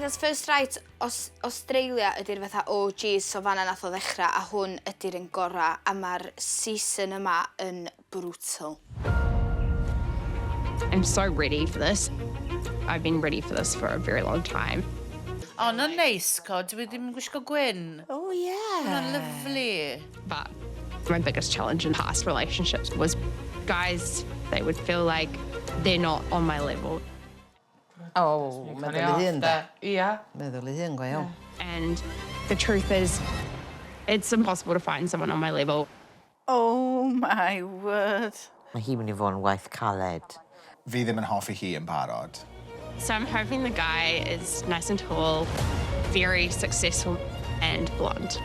Achos First Sight Awstralia ydy'r fatha OGs, so fanna nath o ddechrau, a hwn ydy'r un gorau, a mae'r season yma yn brutal. I'm so ready for this. I've been ready for this for a very long time. O, na'n neis, co. Dwi ddim yn gwisgo gwyn. Oh, yeah. Na'n lyflu. But my biggest challenge in past relationships was guys, they would feel like they're not on my level. Oh, meddwl I hyn, da. Ia. Meddwl I hyn, go iawn. And the truth is, it's impossible to find someone on my level. Oh, my word. Mae hi mynd I fod yn waith caled. Fi ddim yn hoffi hi yn barod. So I'm hoping the guy is nice and tall, very successful, and blonde.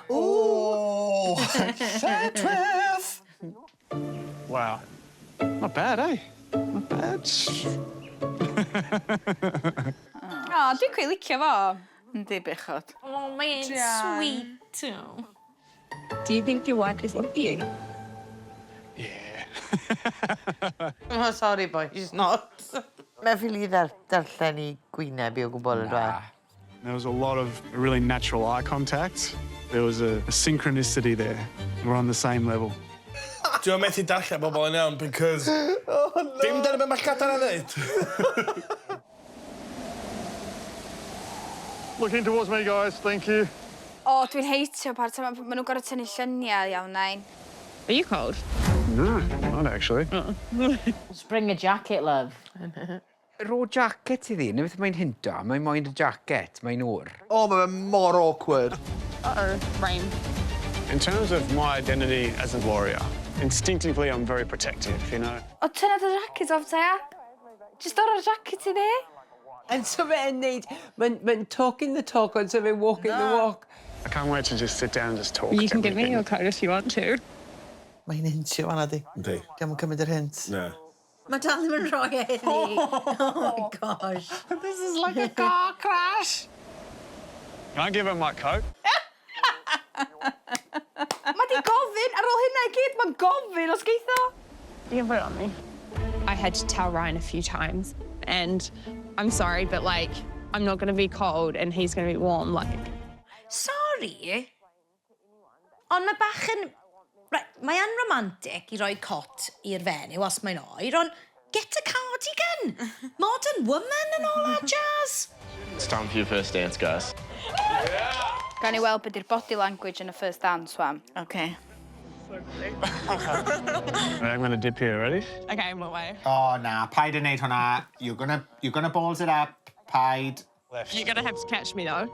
Oh, Lletchwith! Wow. Not bad, eh? Not bad. O, dwi'n cweud licio fo. Yndi, bechod. Oh, mae'n sweet too. Do you think your wife is lucky? Yeah. Oh, sorry, boy, she's not. Mae ffili darllen I gwyneb I o gwbl y dwe. There was a lot of really natural eye contact. There was a synchronicity there. We're on the same level. Dwi'n methu darllen bobl yn iawn, because... Dim dyna beth mae Cadan yn dweud. Looking towards me, guys. Thank you. O, dwi'n heitio part yma, maen nhw'n gorau tynnu lluniau iawn nain. Are you cold? No, not actually. Just bring a jacket, love. Ro jacket I ddi, neu beth mae'n hinto, mae'n moyn y jacket, mae'n o'r. O, mae'n mor awkward. Uh-oh, rain. In terms of my identity as a warrior, instinctively I'm very protective, you know? O, tynnu dy jacket off ta, ia? Just o'r jacket I ddi. And so fe'n neud, mae'n talking the talk, and so fe'n walking the walk. I can't wait to just sit down and just talk. You can give me everything. your coat if you want to. Mae'n hintio fanna di. Yndi. Diolch yn cymryd yr hint. Na. Mae dal ddim yn rhoi e ni. Oh my gosh. This is like a car crash. Can I give her my coat? Mae di gofyn, ar ôl hynna I gyd, mae'n gofyn os geitho. You can put it on me. I had to tell Ryan a few times, and I'm sorry, but, like, I'm not going to be cold and he's going to be warm, like... Sorry. Ond mae bach yn... Right, mae yn romantic I roi cot i'r fenyw os mae'n oer, ond get a cardigan. Modern woman and all that jazz. It's time for your first dance, guys. Gan I weld beth yw'r body language yn y first dance, wan. Okay. I'm going to dip here, ready? Okay, what way? Oh, na, paid yn neud hwnna. You're gonna balls it up. Paid. Left. You're going to have to catch me, though.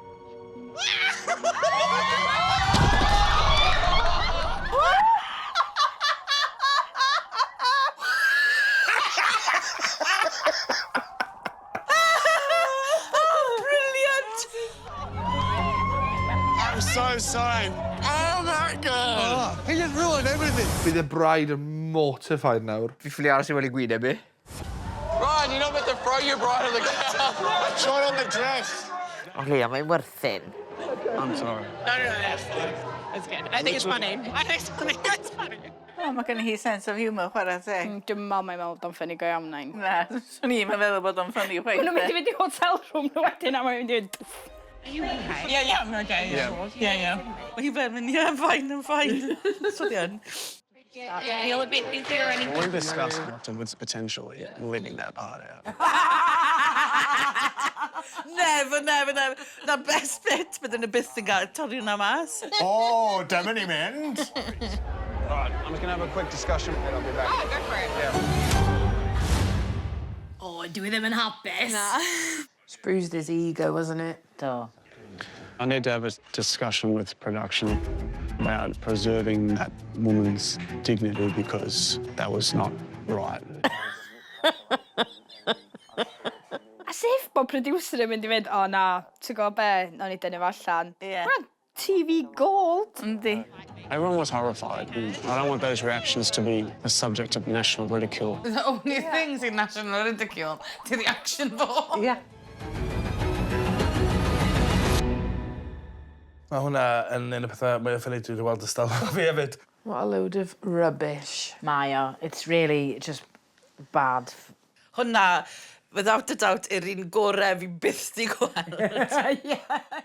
I'm so sorry. Oh my God. He just ruined everything. Bydd y bride yn mortified nawr. Fi ffili aros I weld I gwyneb I. Ryan, you're not meant to throw your bride on the ground. I tried on the dress. O, Lea, mae'n werthyn. I'm sorry. No, that's good. That's good. I think it's funny. I think it's funny. O, mae gen hi sense of humour, chwarae teg. Dwi'n meddwl mae'n meddwl o'n ffynnu go iawn nain. Na, swn i'n meddwl bod o'n ffynnu o Maen nhw'n mynd I fynd I hotel room nhw wedyn a mae'n mynd I fynd... Are you okay? Yeah, I'm okay. Yeah. Well, you've been, yeah, I'm fine. So then. Feel a bit, is there anything? We discussed afterwards potentially leaving that part out. Never. The best bit, but then the best thing I told you mas. Oh, dyma ni mynd. All right, I'm just going to have a quick discussion and I'll be back. Oh, go for it. Yeah. Oh, dwi ddim yn hapus. Na. Bruised his ego, wasn't it? Do. I need to have a discussion with production about preserving that woman's dignity because that was not right. As if bod producer yn mynd I fynd, o na, ti'n gwybod be, nawn ni dynnu fo allan. Yeah. Hwna'n TV gold. Yndi. Everyone was horrified. And I don't want those reactions to be the subject of national ridicule. The only things in national ridicule to the action ball. Yeah. Mae hwnna yn un o pethau mwy ffynnu dwi wedi weld ystod fi hefyd. What a load of rubbish. Mae o. It's really just bad. Hwnna, without a doubt, yw'r un gorau fi byth di gweld. Yeah.